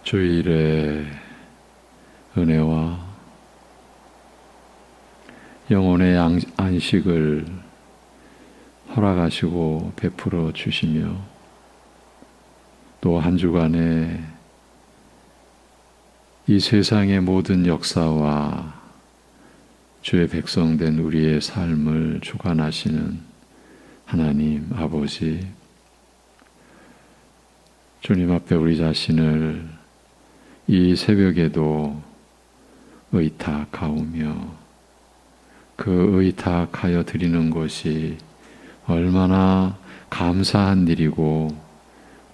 주일의 은혜와 영혼의 안식을 허락하시고 베풀어 주시며 또 한 주간에 이 세상의 모든 역사와 주의 백성된 우리의 삶을 주관하시는 하나님 아버지, 주님 앞에 우리 자신을 이 새벽에도 의탁하오며 그 의탁하여 드리는 것이 얼마나 감사한 일이고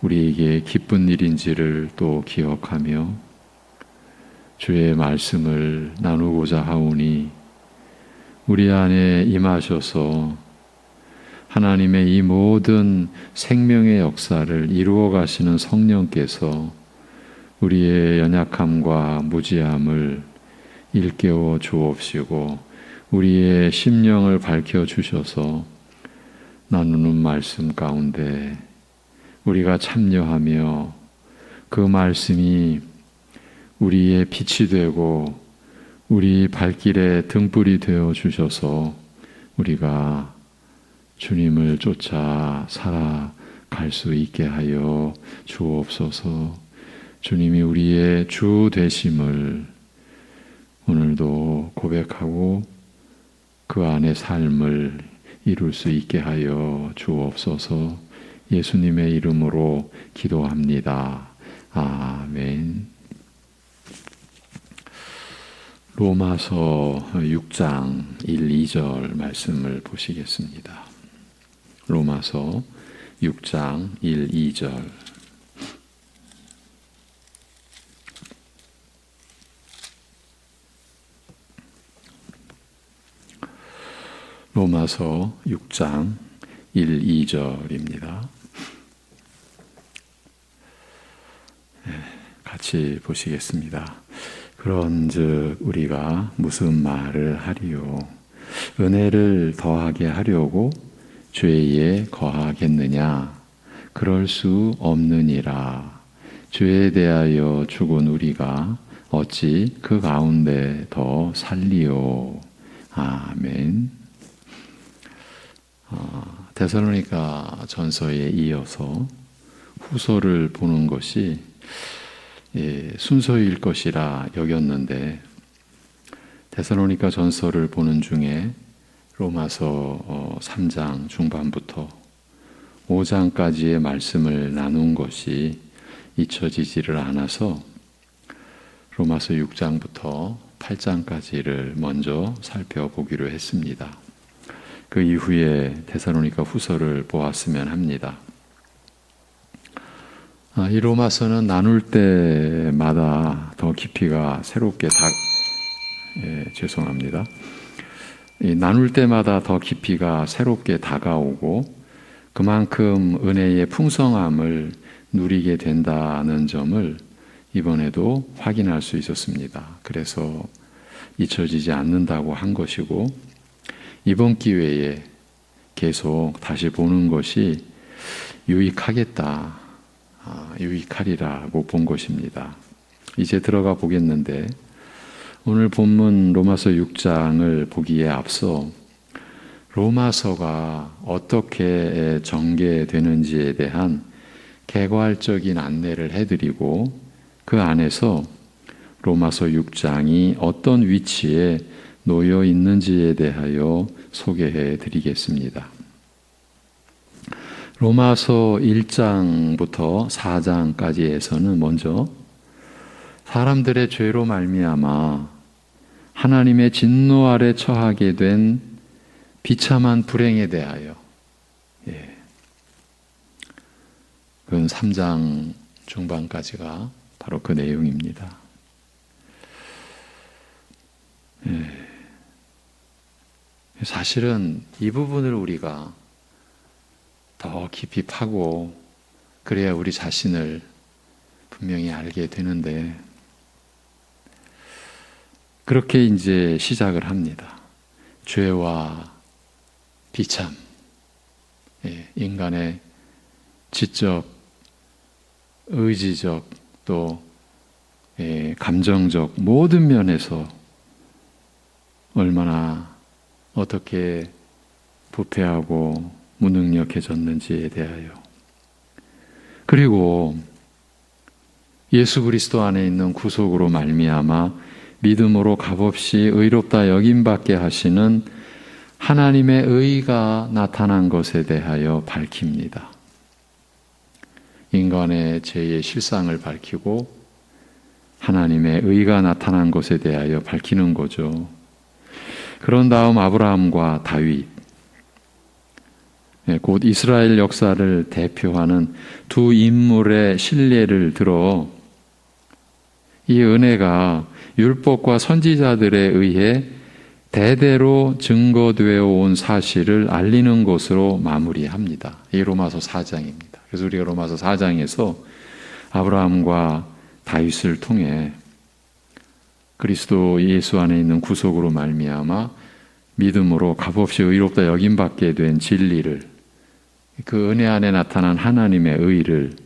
우리에게 기쁜 일인지를 또 기억하며 주의 말씀을 나누고자 하오니 우리 안에 임하셔서 하나님의 이 모든 생명의 역사를 이루어 가시는 성령께서 우리의 연약함과 무지함을 일깨워 주옵시고 우리의 심령을 밝혀 주셔서 나누는 말씀 가운데 우리가 참여하며 그 말씀이 우리의 빛이 되고 우리 발길의 등불이 되어 주셔서 우리가 주님을 쫓아 살아갈 수 있게 하여 주옵소서. 주님이 우리의 주 되심을 오늘도 고백하고 그 안에 삶을 이룰 수 있게 하여 주옵소서. 예수님의 이름으로 기도합니다. 아멘. 로마서 6장 1, 2절 말씀을 보시겠습니다. 로마서 6장 1, 2절. 로마서 6장 1, 2절입니다. 같이 보시겠습니다. 그런즉 우리가 무슨 말을 하리요? 은혜를 더하게 하려고 죄에 거하겠느냐? 그럴 수 없느니라. 죄에 대하여 죽은 우리가 어찌 그 가운데 더 살리요? 아멘. 데살로니가 전서에 이어서 후서를 보는 것이 순서일 것이라 여겼는데 데살로니가 전서를 보는 중에 로마서 3장 중반부터 5장까지의 말씀을 나눈 것이 잊혀지지를 않아서 로마서 6장부터 8장까지를 먼저 살펴보기로 했습니다. 그 이후에 데살로니가 후서를 보았으면 합니다. 이 로마서는 나눌 때마다 더 깊이가 새롭게 죄송합니다. 나눌 때마다 더 깊이가 새롭게 다가오고 그만큼 은혜의 풍성함을 누리게 된다는 점을 이번에도 확인할 수 있었습니다. 그래서 잊혀지지 않는다고 한 것이고 이번 기회에 계속 다시 보는 것이 유익하리라고 본 것입니다. 이제 들어가 보겠는데 오늘 본문 로마서 6장을 보기에 앞서 로마서가 어떻게 전개되는지에 대한 개괄적인 안내를 해드리고 그 안에서 로마서 6장이 어떤 위치에 놓여 있는지에 대하여 소개해 드리겠습니다. 로마서 1장부터 4장까지에서는 먼저 사람들의 죄로 말미암아 하나님의 진노 아래 처하게 된 비참한 불행에 대하여 그건 3장 중반까지가 바로 그 내용입니다. 사실은 이 부분을 우리가 더 깊이 파고 그래야 우리 자신을 분명히 알게 되는데 그렇게 이제 시작을 합니다. 죄와 비참, 인간의 지적, 의지적 또 감정적 모든 면에서 얼마나 어떻게 부패하고 무능력해졌는지에 대하여, 그리고 예수 그리스도 안에 있는 구속으로 말미암아 믿음으로 값없이 의롭다 여김받게 하시는 하나님의 의가 나타난 것에 대하여 밝힙니다. 인간의 죄의 실상을 밝히고 하나님의 의가 나타난 것에 대하여 밝히는 거죠. 그런 다음 아브라함과 다윗, 곧 이스라엘 역사를 대표하는 두 인물의 신례를 들어 이 은혜가 율법과 선지자들에 의해 대대로 증거되어 온 사실을 알리는 것으로 마무리합니다. 이 로마서 4장입니다. 그래서 우리가 로마서 4장에서 아브라함과 다윗을 통해 그리스도 예수 안에 있는 구속으로 말미암아 믿음으로 값없이 의롭다 여김받게 된 진리를, 그 은혜 안에 나타난 하나님의 의를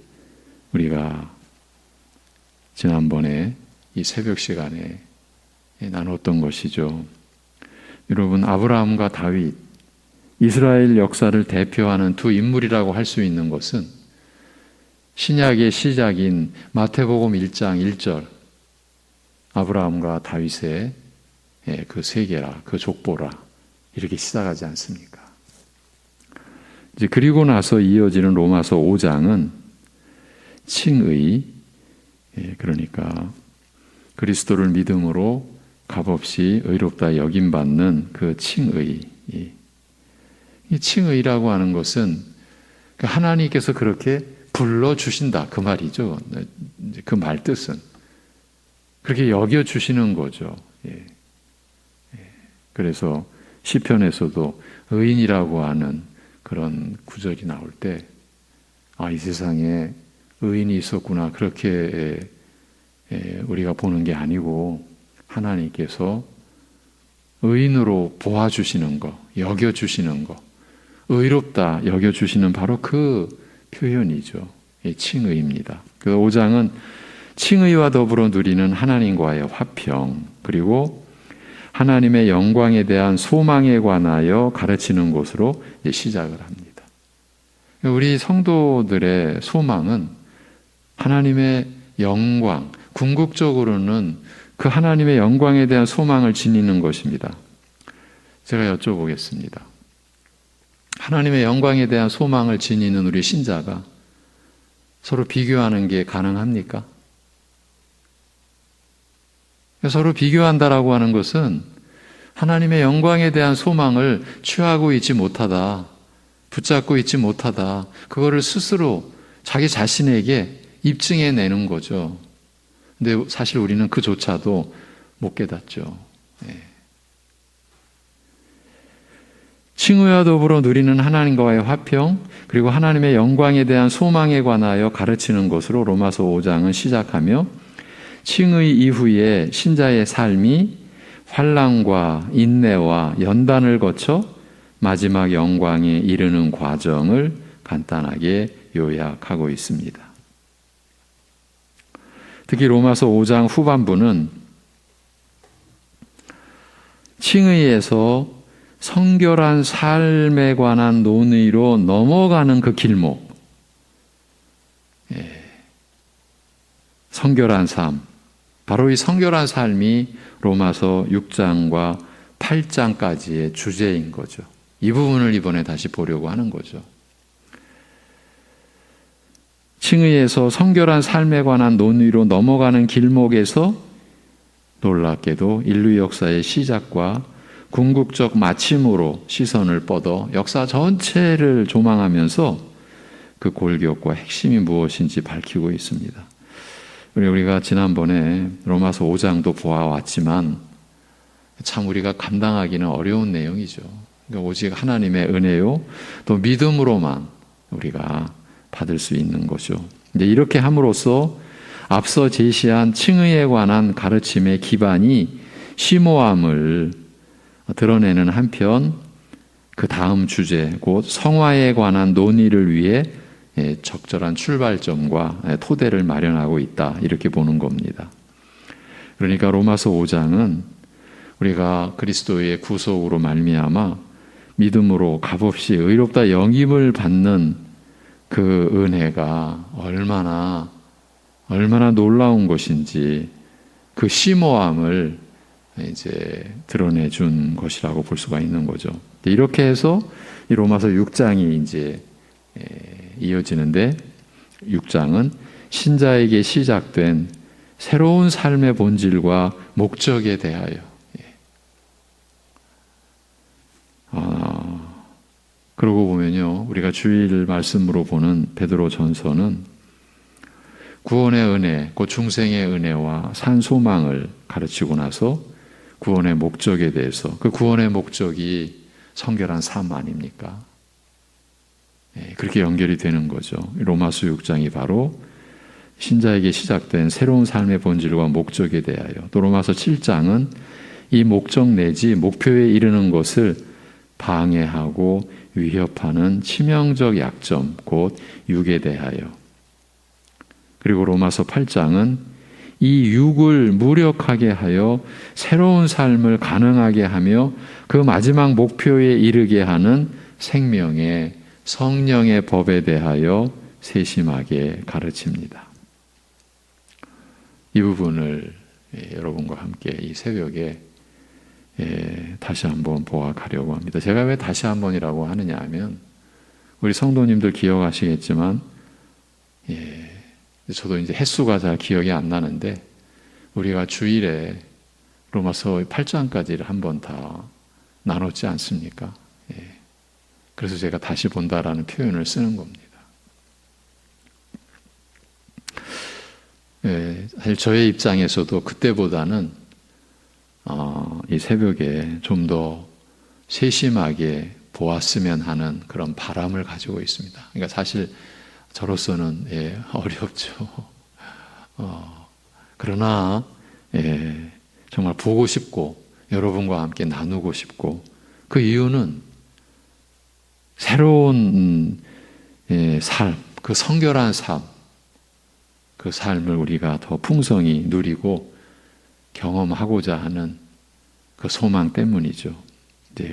우리가 지난번에 이 새벽 시간에 나눴던 것이죠. 여러분, 아브라함과 다윗, 이스라엘 역사를 대표하는 두 인물이라고 할 수 있는 것은 신약의 시작인 마태복음 1장 1절, 아브라함과 다윗의 그 세계라, 그 족보라, 이렇게 시작하지 않습니까? 이제 그리고 나서 이어지는 로마서 5장은 칭의, 그러니까 그리스도를 믿음으로 값없이 의롭다 여김받는 그 칭의. 이 칭의라고 하는 것은 하나님께서 그렇게 불러주신다, 그 말이죠. 그 말 뜻은 그렇게 여겨주시는 거죠. 그래서 시편에서도 의인이라고 하는 그런 구절이 나올 때, 이 세상에 의인이 있었구나, 그렇게 우리가 보는 게 아니고 하나님께서 의인으로 보아주시는 거, 여겨주시는 거, 의롭다 여겨주시는 바로 그 표현이죠. 칭의입니다. 그 5장은 칭의와 더불어 누리는 하나님과의 화평, 그리고 하나님의 영광에 대한 소망에 관하여 가르치는 것으로 시작을 합니다. 우리 성도들의 소망은 하나님의 영광, 궁극적으로는 그 하나님의 영광에 대한 소망을 지니는 것입니다. 제가 여쭤보겠습니다. 하나님의 영광에 대한 소망을 지니는 우리 신자가 서로 비교하는 게 가능합니까? 서로 비교한다라고 하는 것은 하나님의 영광에 대한 소망을 취하고 있지 못하다, 붙잡고 있지 못하다, 그거를 스스로 자기 자신에게 입증해내는 거죠. 근데 사실 우리는 그조차도 못 깨닫죠. 칭의와 더불어 누리는 하나님과의 화평, 그리고 하나님의 영광에 대한 소망에 관하여 가르치는 것으로 로마서 5장은 시작하며, 칭의 이후에 신자의 삶이 환난과 인내와 연단을 거쳐 마지막 영광에 이르는 과정을 간단하게 요약하고 있습니다. 특히 로마서 5장 후반부는 칭의에서 성결한 삶에 관한 논의로 넘어가는 그 길목, 성결한 삶, 바로 이 성결한 삶이 로마서 6장과 8장까지의 주제인 거죠. 이 부분을 이번에 다시 보려고 하는 거죠. 칭의에서 성결한 삶에 관한 논의로 넘어가는 길목에서 놀랍게도 인류 역사의 시작과 궁극적 마침으로 시선을 뻗어 역사 전체를 조망하면서 그 골격과 핵심이 무엇인지 밝히고 있습니다. 우리가 지난번에 로마서 5장도 보아왔지만 참 우리가 감당하기는 어려운 내용이죠. 그러니까 오직 하나님의 은혜요, 또 믿음으로만 우리가 받을 수 있는 거죠. 근데 이렇게 함으로써 앞서 제시한 칭의에 관한 가르침의 기반이 심오함을 드러내는 한편, 그 다음 주제, 곧 성화에 관한 논의를 위해 적절한 출발점과 토대를 마련하고 있다, 이렇게 보는 겁니다. 그러니까 로마서 5장은 우리가 그리스도의 구속으로 말미암아 믿음으로 값없이 의롭다 영임을 받는 그 은혜가 얼마나 놀라운 것인지 그 심오함을 이제 드러내준 것이라고 볼 수가 있는 거죠. 이렇게 해서 이 로마서 6장이 이제 이어지는데 6장은 신자에게 시작된 새로운 삶의 본질과 목적에 대하여 그러고 보면요, 우리가 주일 말씀으로 보는 베드로 전서는 구원의 은혜, 곧 중생의 은혜와 산 소망을 가르치고 나서 구원의 목적에 대해서, 그 구원의 목적이 성결한 삶 아닙니까? 그렇게 연결이 되는 거죠. 로마서 6장이 바로 신자에게 시작된 새로운 삶의 본질과 목적에 대하여, 또 로마서 7장은 이 목적 내지 목표에 이르는 것을 방해하고 위협하는 치명적 약점, 곧 육에 대하여, 그리고 로마서 8장은 이 육을 무력하게 하여 새로운 삶을 가능하게 하며 그 마지막 목표에 이르게 하는 생명의 성령의 법에 대하여 세심하게 가르칩니다. 이 부분을 여러분과 함께 이 새벽에 다시 한번 보아가려고 합니다. 제가 왜 다시 한번이라고 하느냐 하면, 우리 성도님들 기억하시겠지만, 저도 이제 횟수가 잘 기억이 안 나는데, 우리가 주일에 로마서 8장까지를 한번 다 나눴지 않습니까? 그래서 제가 다시 본다라는 표현을 쓰는 겁니다. 사실 저의 입장에서도 그때보다는 이 새벽에 좀 더 세심하게 보았으면 하는 그런 바람을 가지고 있습니다. 그러니까 사실 저로서는 어렵죠. 그러나 정말 보고 싶고 여러분과 함께 나누고 싶고, 그 이유는 새로운 삶, 그 성결한 삶, 그 삶을 우리가 더 풍성히 누리고 경험하고자 하는 그 소망 때문이죠.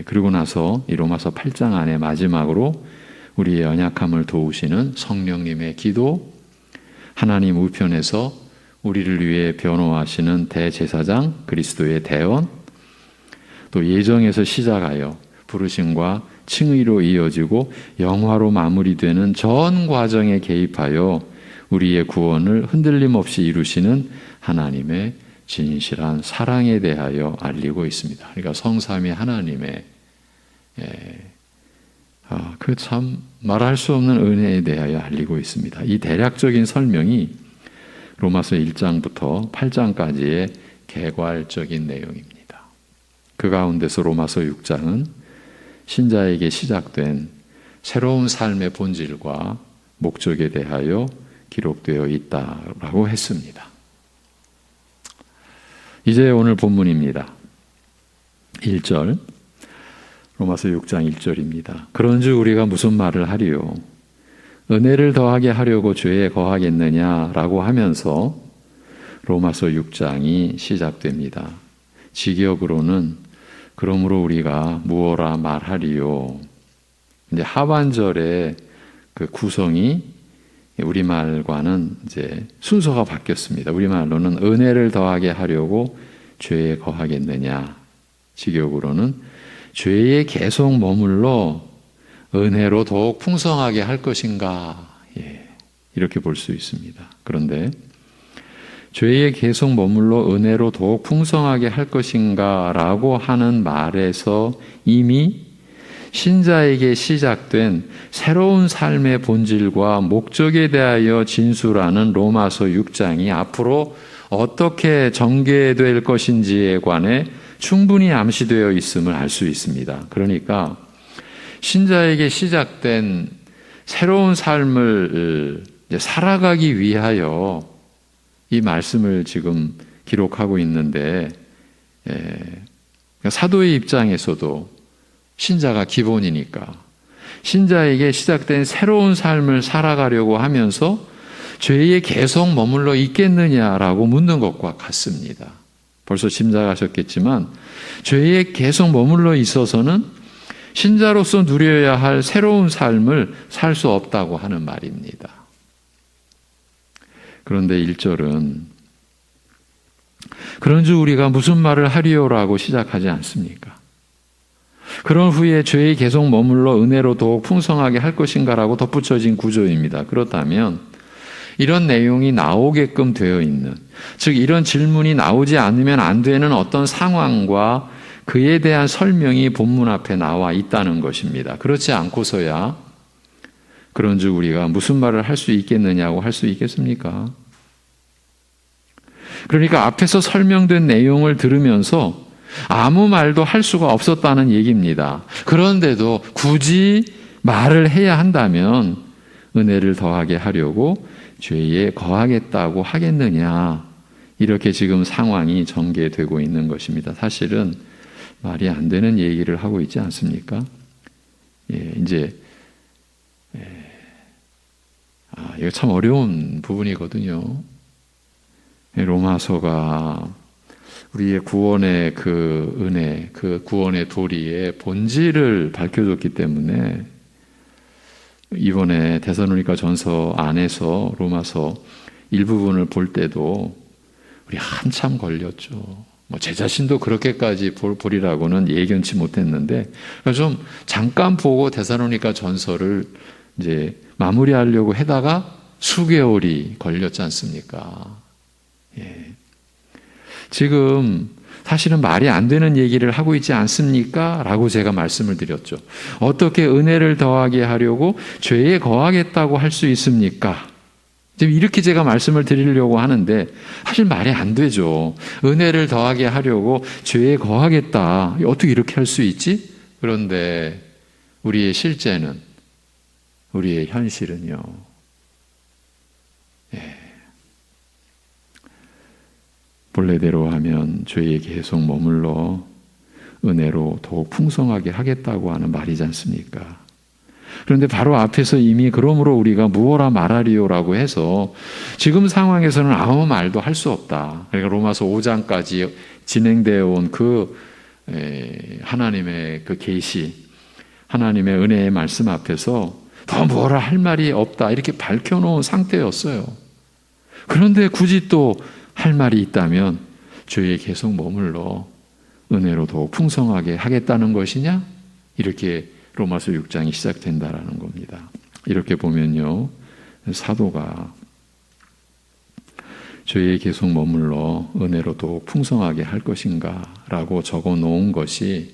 그리고 나서 이 로마서 8장 안에 마지막으로 우리의 연약함을 도우시는 성령님의 기도, 하나님 우편에서 우리를 위해 변호하시는 대제사장 그리스도의 대언, 또 예정에서 시작하여 부르심과 칭의로 이어지고 영화로 마무리되는 전 과정에 개입하여 우리의 구원을 흔들림 없이 이루시는 하나님의 진실한 사랑에 대하여 알리고 있습니다. 그러니까 성삼위 하나님의 그 참 말할 수 없는 은혜에 대하여 알리고 있습니다. 이 대략적인 설명이 로마서 1장부터 8장까지의 개괄적인 내용입니다. 그 가운데서 로마서 6장은 신자에게 시작된 새로운 삶의 본질과 목적에 대하여 기록되어 있다라고 했습니다. 이제 오늘 본문입니다. 1절, 로마서 6장 1절입니다. 그런즉 우리가 무슨 말을 하리요? 은혜를 더하게 하려고 죄에 거하겠느냐라고 하면서 로마서 6장이 시작됩니다. 직역으로는 그러므로 우리가 무엇라 말하리요? 이제 하반절의 그 구성이 우리말과는 이제 순서가 바뀌었습니다. 우리말로는 은혜를 더하게 하려고 죄에 거하겠느냐, 직역으로는 죄에 계속 머물러 은혜로 더욱 풍성하게 할 것인가, 이렇게 볼 수 있습니다. 그런데 죄에 계속 머물러 은혜로 더욱 풍성하게 할 것인가 라고 하는 말에서 이미 신자에게 시작된 새로운 삶의 본질과 목적에 대하여 진술하는 로마서 6장이 앞으로 어떻게 전개될 것인지에 관해 충분히 암시되어 있음을 알 수 있습니다. 그러니까 신자에게 시작된 새로운 삶을 살아가기 위하여 이 말씀을 지금 기록하고 있는데, 사도의 입장에서도 신자가 기본이니까 신자에게 시작된 새로운 삶을 살아가려고 하면서 죄에 계속 머물러 있겠느냐라고 묻는 것과 같습니다. 벌써 짐작하셨겠지만 죄에 계속 머물러 있어서는 신자로서 누려야 할 새로운 삶을 살 수 없다고 하는 말입니다. 그런데 1절은 그런즉 우리가 무슨 말을 하리요라고 시작하지 않습니까? 그런 후에 죄에 계속 머물러 은혜로 더욱 풍성하게 할 것인가라고 덧붙여진 구조입니다. 그렇다면 이런 내용이 나오게끔 되어 있는, 즉 이런 질문이 나오지 않으면 안 되는 어떤 상황과 그에 대한 설명이 본문 앞에 나와 있다는 것입니다. 그렇지 않고서야 그런즉 우리가 무슨 말을 할 수 있겠느냐고 할 수 있겠습니까? 그러니까 앞에서 설명된 내용을 들으면서 아무 말도 할 수가 없었다는 얘기입니다. 그런데도 굳이 말을 해야 한다면 은혜를 더하게 하려고 죄에 거하겠다고 하겠느냐, 이렇게 지금 상황이 전개되고 있는 것입니다. 사실은 말이 안 되는 얘기를 하고 있지 않습니까? 이거 참 어려운 부분이거든요. 로마서가 우리의 구원의 그 은혜, 그 구원의 도리의 본질을 밝혀줬기 때문에 이번에 데살로니가 전서 안에서 로마서 일부분을 볼 때도 우리 한참 걸렸죠. 제 자신도 그렇게까지 보리라고는 예견치 못했는데, 좀 잠깐 보고 데살로니가 전서를 이제 마무리하려고 하다가 수개월이 걸렸지 않습니까? 지금 사실은 말이 안 되는 얘기를 하고 있지 않습니까? 라고 제가 말씀을 드렸죠. 어떻게 은혜를 더하게 하려고 죄에 거하겠다고 할 수 있습니까? 지금 이렇게 제가 말씀을 드리려고 하는데 사실 말이 안 되죠. 은혜를 더하게 하려고 죄에 거하겠다. 어떻게 이렇게 할 수 있지? 그런데 우리의 실제는, 우리의 현실은요. 본래대로 하면 죄에 계속 머물러 은혜로 더욱 풍성하게 하겠다고 하는 말이지 않습니까? 그런데 바로 앞에서 이미 그러므로 우리가 무엇라 말하리요라고 해서 지금 상황에서는 아무 말도 할 수 없다. 그러니까 로마서 5장까지 진행되어 온 그 하나님의 그 계시, 하나님의 은혜의 말씀 앞에서 더 뭐라 할 말이 없다, 이렇게 밝혀놓은 상태였어요. 그런데 굳이 또 할 말이 있다면 죄에 계속 머물러 은혜로 더욱 풍성하게 하겠다는 것이냐? 이렇게 로마서 6장이 시작된다라는 겁니다. 이렇게 보면요, 사도가 죄에 계속 머물러 은혜로 더욱 풍성하게 할 것인가 라고 적어 놓은 것이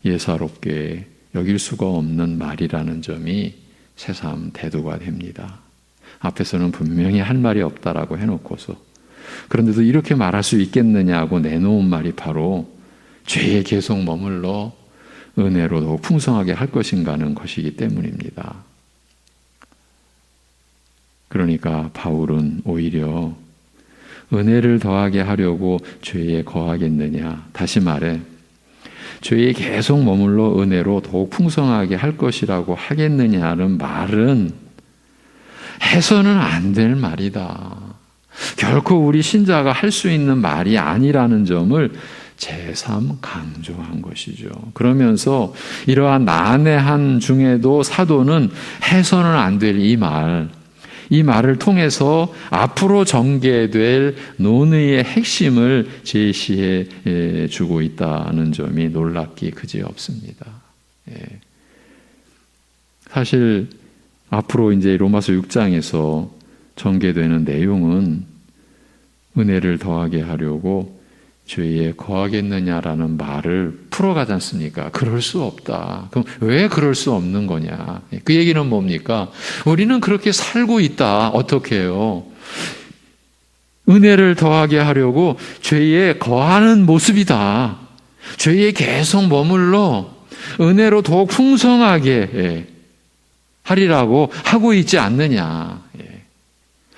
예사롭게 여길 수가 없는 말이라는 점이 새삼 대두가 됩니다. 앞에서는 분명히 할 말이 없다라고 해놓고서, 그런데도 이렇게 말할 수 있겠느냐고 내놓은 말이 바로 죄에 계속 머물러 은혜로 더욱 풍성하게 할 것인가는 것이기 때문입니다. 그러니까 바울은 오히려 은혜를 더하게 하려고 죄에 거하겠느냐, 다시 말해 죄에 계속 머물러 은혜로 더욱 풍성하게 할 것이라고 하겠느냐는 말은 해서는 안 될 말이다. 결코 우리 신자가 할 수 있는 말이 아니라는 점을 재삼 강조한 것이죠. 그러면서 이러한 난해한 중에도 사도는 해서는 안 될 이 말을 통해서 앞으로 전개될 논의의 핵심을 제시해 주고 있다는 점이 놀랍기 그지없습니다. 사실 앞으로 이제 로마서 6장에서 전개되는 내용은 은혜를 더하게 하려고 죄에 거하겠느냐라는 말을 풀어가지 않습니까? 그럴 수 없다. 그럼 왜 그럴 수 없는 거냐? 그 얘기는 뭡니까? 우리는 그렇게 살고 있다. 어떻게 해요? 은혜를 더하게 하려고 죄에 거하는 모습이다. 죄에 계속 머물러 은혜로 더욱 풍성하게 하리라고 하고 있지 않느냐.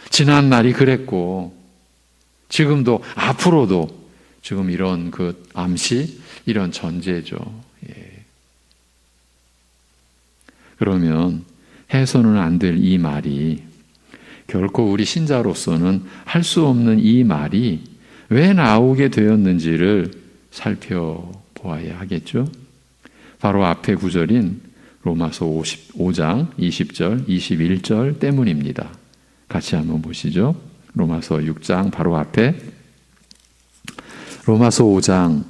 지난 날이 그랬고 지금도 앞으로도 지금 이런 그 암시, 이런 전제죠. 그러면 해서는 안 될 이 말이, 결코 우리 신자로서는 할 수 없는 이 말이 왜 나오게 되었는지를 살펴보아야 하겠죠. 바로 앞의 구절인 로마서 5장 20절, 21절 때문입니다. 같이 한번 보시죠. 로마서 6장 바로 앞에 로마서 5장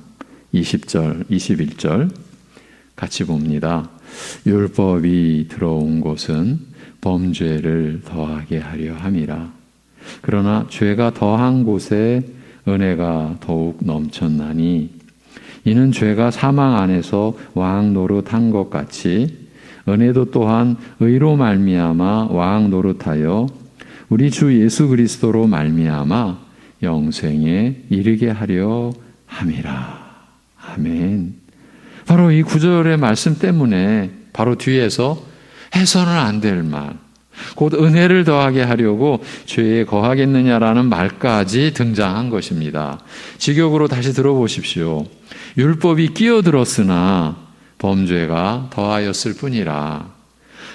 20절, 21절 같이 봅니다. 율법이 들어온 곳은 범죄를 더하게 하려 함이라. 그러나 죄가 더한 곳에 은혜가 더욱 넘쳤나니 이는 죄가 사망 안에서 왕 노릇한 것 같이 은혜도 또한 의로 말미암아 왕 노릇하여 우리 주 예수 그리스도로 말미암아 영생에 이르게 하려 함이라. 아멘. 바로 이 구절의 말씀 때문에 바로 뒤에서 해서는 안 될 말, 곧 은혜를 더하게 하려고 죄에 거하겠느냐라는 말까지 등장한 것입니다. 직역으로 다시 들어보십시오. 율법이 끼어들었으나 범죄가 더하였을 뿐이라.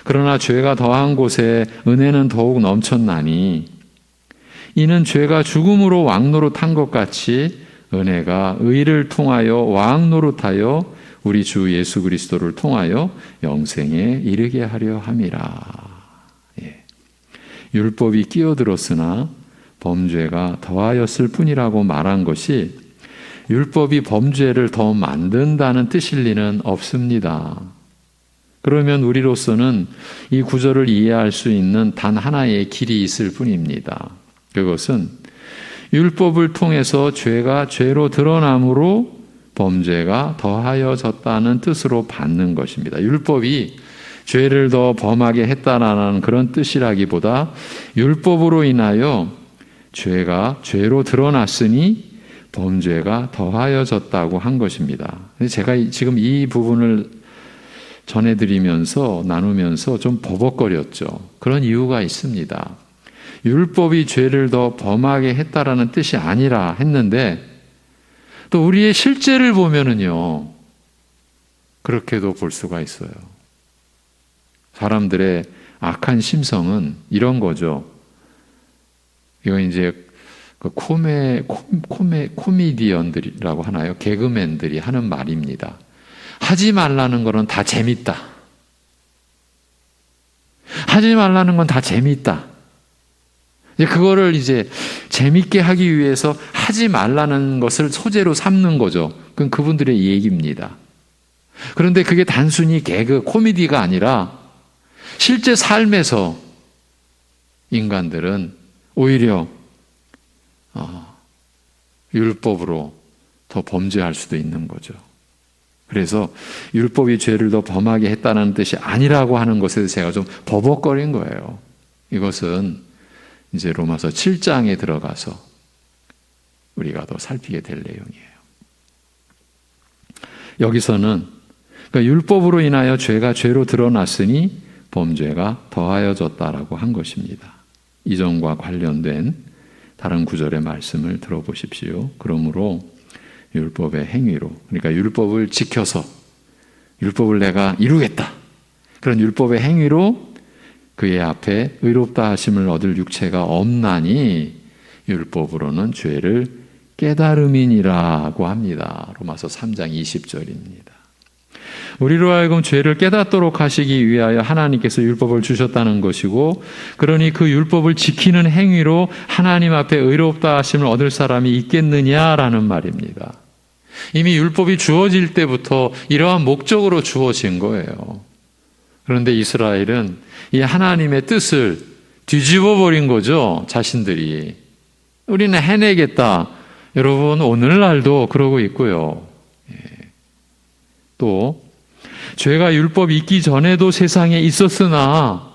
그러나 죄가 더한 곳에 은혜는 더욱 넘쳤나니 이는 죄가 죽음으로 왕노릇한 것 같이 은혜가 의를 통하여 왕노릇하여 우리 주 예수 그리스도를 통하여 영생에 이르게 하려 함이라. 예. 율법이 끼어들었으나 범죄가 더하였을 뿐이라고 말한 것이 율법이 범죄를 더 만든다는 뜻일 리는 없습니다. 그러면 우리로서는 이 구절을 이해할 수 있는 단 하나의 길이 있을 뿐입니다. 그것은 율법을 통해서 죄가 죄로 드러남으로 범죄가 더하여졌다는 뜻으로 받는 것입니다. 율법이 죄를 더 범하게 했다라는 그런 뜻이라기보다 율법으로 인하여 죄가 죄로 드러났으니 범죄가 더하여졌다고 한 것입니다. 제가 지금 이 부분을 전해드리면서 나누면서 좀 버벅거렸죠. 그런 이유가 있습니다. 율법이 죄를 더 범하게 했다라는 뜻이 아니라 했는데 또 우리의 실제를 보면은요, 그렇게도 볼 수가 있어요. 사람들의 악한 심성은 이런 거죠. 이건 이제 그 코미디언들이라고 하나요? 개그맨들이 하는 말입니다. 하지 말라는 거는 다 재밌다. 하지 말라는 건 다 재밌다. 그거를 이제 재밌게 하기 위해서 하지 말라는 것을 소재로 삼는 거죠. 그건 그분들의 얘기입니다. 그런데 그게 단순히 개그, 코미디가 아니라 실제 삶에서 인간들은 오히려 율법으로 더 범죄할 수도 있는 거죠. 그래서 율법이 죄를 더 범하게 했다는 뜻이 아니라고 하는 것에서 제가 좀 버벅거린 거예요. 이것은 이제 로마서 7장에 들어가서 우리가 더 살피게 될 내용이에요. 여기서는 그러니까 율법으로 인하여 죄가 죄로 드러났으니 범죄가 더하여졌다라고 한 것입니다. 이전과 관련된 다른 구절의 말씀을 들어보십시오. 그러므로 율법의 행위로, 그러니까 율법을 지켜서 율법을 내가 이루겠다. 그런 율법의 행위로 그의 앞에 의롭다 하심을 얻을 육체가 없나니 율법으로는 죄를 깨달음이니라고 합니다. 로마서 3장 20절입니다. 우리로 하여금 죄를 깨닫도록 하시기 위하여 하나님께서 율법을 주셨다는 것이고, 그러니 그 율법을 지키는 행위로 하나님 앞에 의롭다 하심을 얻을 사람이 있겠느냐라는 말입니다. 이미 율법이 주어질 때부터 이러한 목적으로 주어진 거예요. 그런데 이스라엘은 이 하나님의 뜻을 뒤집어 버린 거죠. 자신들이. 우리는 해내겠다. 여러분 오늘날도 그러고 있고요. 또 죄가 율법이 있기 전에도 세상에 있었으나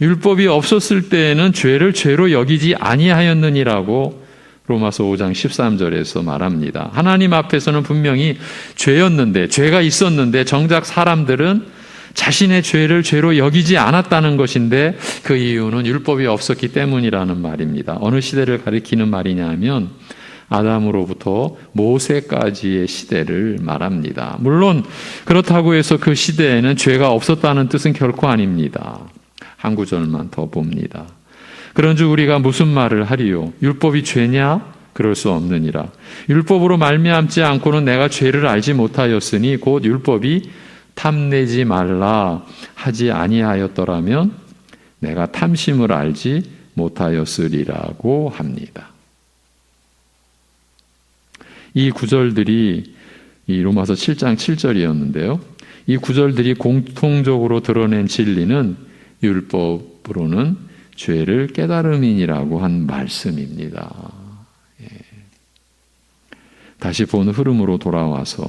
율법이 없었을 때에는 죄를 죄로 여기지 아니하였느니라고 로마서 5장 13절에서 말합니다. 하나님 앞에서는 분명히 죄였는데, 죄가 있었는데 정작 사람들은 자신의 죄를 죄로 여기지 않았다는 것인데 그 이유는 율법이 없었기 때문이라는 말입니다. 어느 시대를 가리키는 말이냐 하면 아담으로부터 모세까지의 시대를 말합니다. 물론 그렇다고 해서 그 시대에는 죄가 없었다는 뜻은 결코 아닙니다. 한 구절만 더 봅니다. 그런즉 우리가 무슨 말을 하리요? 율법이 죄냐? 그럴 수 없느니라. 율법으로 말미암지 않고는 내가 죄를 알지 못하였으니 곧 율법이 탐내지 말라 하지 아니하였더라면 내가 탐심을 알지 못하였으리라고 합니다. 이 구절들이 이 로마서 7장 7절이었는데요. 이 구절들이 공통적으로 드러낸 진리는 율법으로는 죄를 깨달음이니라고 한 말씀입니다. 예. 다시 본 흐름으로 돌아와서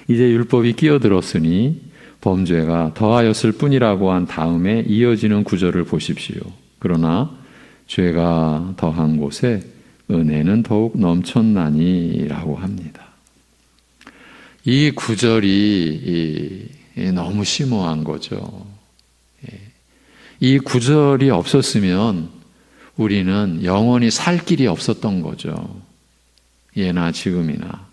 이제 율법이 끼어들었으니 범죄가 더하였을 뿐이라고 한 다음에 이어지는 구절을 보십시오. 그러나 죄가 더한 곳에 은혜는 더욱 넘쳤나니라고 합니다. 이 구절이 너무 심오한 거죠. 이 구절이 없었으면 우리는 영원히 살 길이 없었던 거죠. 예나 지금이나.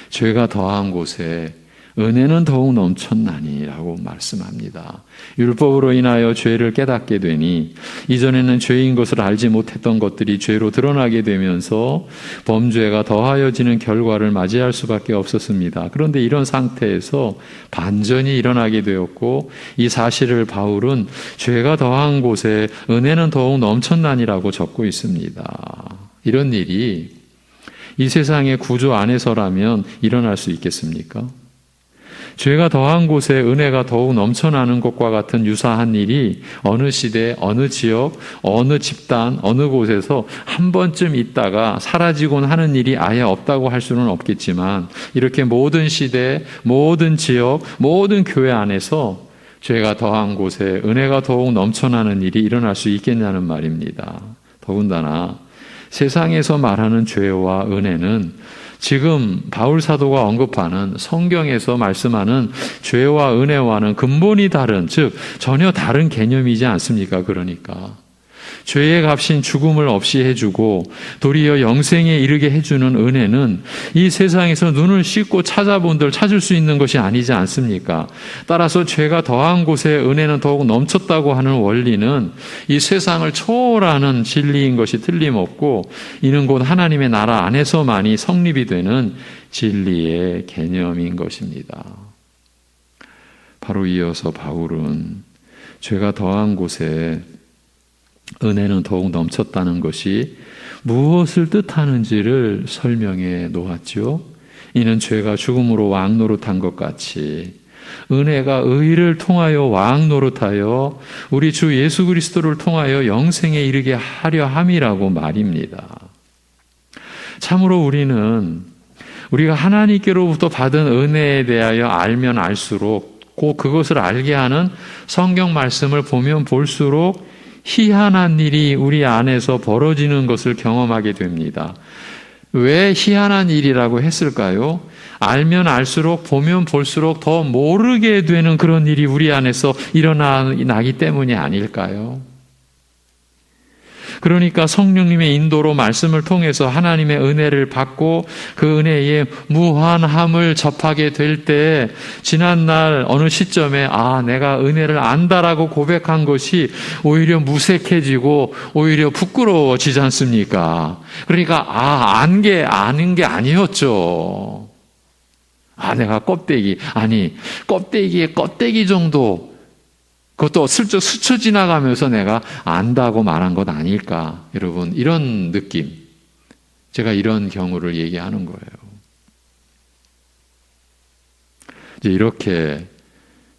죄가 더한 곳에 은혜는 더욱 넘쳤나니라고 말씀합니다. 율법으로 인하여 죄를 깨닫게 되니 이전에는 죄인 것을 알지 못했던 것들이 죄로 드러나게 되면서 범죄가 더하여지는 결과를 맞이할 수밖에 없었습니다. 그런데 이런 상태에서 반전이 일어나게 되었고 이 사실을 바울은 죄가 더한 곳에 은혜는 더욱 넘쳤나니라고 적고 있습니다. 이런 일이 이 세상의 구조 안에서라면 일어날 수 있겠습니까? 죄가 더한 곳에 은혜가 더욱 넘쳐나는 것과 같은 유사한 일이 어느 시대, 어느 지역, 어느 집단, 어느 곳에서 한 번쯤 있다가 사라지곤 하는 일이 아예 없다고 할 수는 없겠지만 이렇게 모든 시대, 모든 지역, 모든 교회 안에서 죄가 더한 곳에 은혜가 더욱 넘쳐나는 일이 일어날 수 있겠냐는 말입니다. 더군다나 세상에서 말하는 죄와 은혜는 지금 바울 사도가 언급하는 성경에서 말씀하는 죄와 은혜와는 근본이 다른, 즉 전혀 다른 개념이지 않습니까? 그러니까 죄의 값인 죽음을 없이 해주고 도리어 영생에 이르게 해주는 은혜는 이 세상에서 눈을 씻고 찾아본들 찾을 수 있는 것이 아니지 않습니까? 따라서 죄가 더한 곳에 은혜는 더욱 넘쳤다고 하는 원리는 이 세상을 초월하는 진리인 것이 틀림없고 이는 곧 하나님의 나라 안에서만이 성립이 되는 진리의 개념인 것입니다. 바로 이어서 바울은 죄가 더한 곳에 은혜는 더욱 넘쳤다는 것이 무엇을 뜻하는지를 설명해 놓았죠. 이는 죄가 죽음으로 왕 노릇한 것 같이 은혜가 의를 통하여 왕 노릇하여 우리 주 예수 그리스도를 통하여 영생에 이르게 하려 함이라고 말입니다. 참으로 우리가 하나님께로부터 받은 은혜에 대하여 알면 알수록 꼭 그것을 알게 하는 성경 말씀을 보면 볼수록 희한한 일이 우리 안에서 벌어지는 것을 경험하게 됩니다. 왜 희한한 일이라고 했을까요? 알면 알수록 보면 볼수록 더 모르게 되는 그런 일이 우리 안에서 일어나기 때문이 아닐까요? 그러니까 성령님의 인도로 말씀을 통해서 하나님의 은혜를 받고 그 은혜의 무한함을 접하게 될 때 지난날 어느 시점에 내가 은혜를 안다라고 고백한 것이 오히려 무색해지고 오히려 부끄러워지지 않습니까? 그러니까 아는 게 아니었죠. 내가 껍데기의 껍데기 정도 그것도 슬쩍 스쳐 지나가면서 내가 안다고 말한 것 아닐까. 여러분, 이런 느낌. 제가 이런 경우를 얘기하는 거예요. 이제 이렇게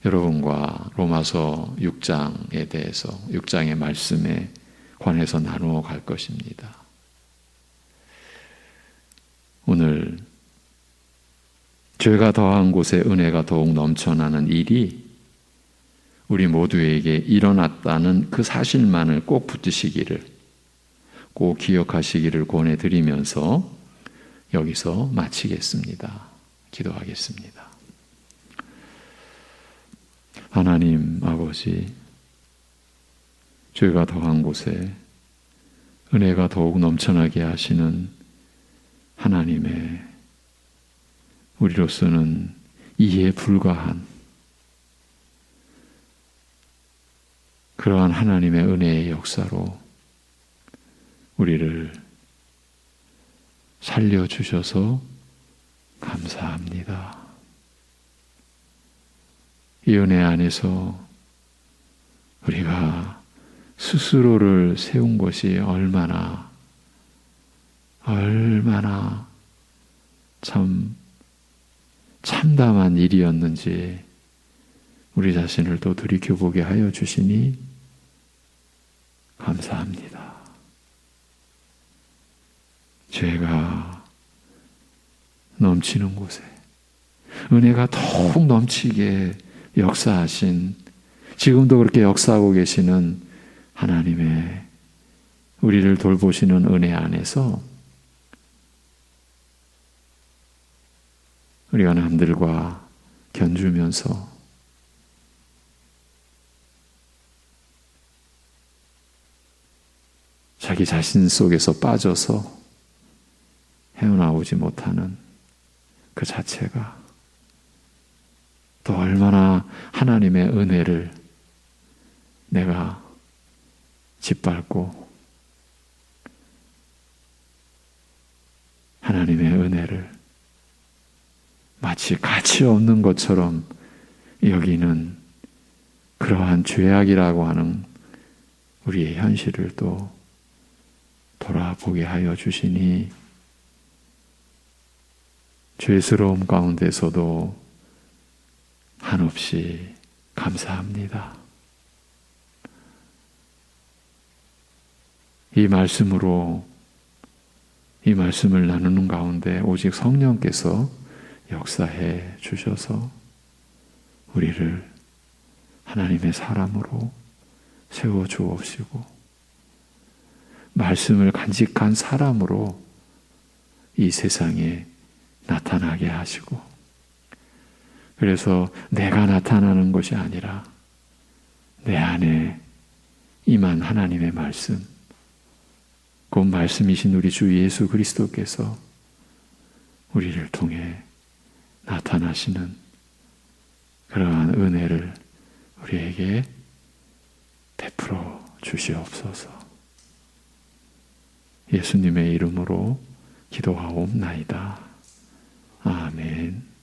여러분과 로마서 6장에 대해서, 6장의 말씀에 관해서 나누어 갈 것입니다. 오늘 죄가 더한 곳에 은혜가 더욱 넘쳐나는 일이 우리 모두에게 일어났다는 그 사실만을 꼭 붙드시기를, 꼭 기억하시기를 권해드리면서 여기서 마치겠습니다. 기도하겠습니다. 하나님 아버지, 죄가 더한 곳에 은혜가 더욱 넘쳐나게 하시는 하나님의 우리로서는 이해 불가한 그러한 하나님의 은혜의 역사로 우리를 살려주셔서 감사합니다. 이 은혜 안에서 우리가 스스로를 세운 것이 얼마나 참 참담한 일이었는지 우리 자신을 또 돌이켜보게 하여 주시니 감사합니다. 죄가 넘치는 곳에 은혜가 더욱 넘치게 역사하신, 지금도 그렇게 역사하고 계시는 하나님의 우리를 돌보시는 은혜 안에서 우리가 남들과 견주면서 자기 자신 속에서 빠져서 헤어나오지 못하는 그 자체가 또 얼마나 하나님의 은혜를 내가 짓밟고 하나님의 은혜를 마치 가치 없는 것처럼 여기는 그러한 죄악이라고 하는 우리의 현실을 또 돌아보게 하여 주시니 죄스러움 가운데서도 한없이 감사합니다. 이 말씀으로 이 말씀을 나누는 가운데 오직 성령께서 역사해 주셔서 우리를 하나님의 사람으로 세워 주옵시고 말씀을 간직한 사람으로 이 세상에 나타나게 하시고, 그래서 내가 나타나는 것이 아니라 내 안에 임한 하나님의 말씀, 곧 말씀이신 우리 주 예수 그리스도께서 우리를 통해 나타나시는 그러한 은혜를 우리에게 베풀어 주시옵소서. 예수님의 이름으로 기도하옵나이다. 아멘.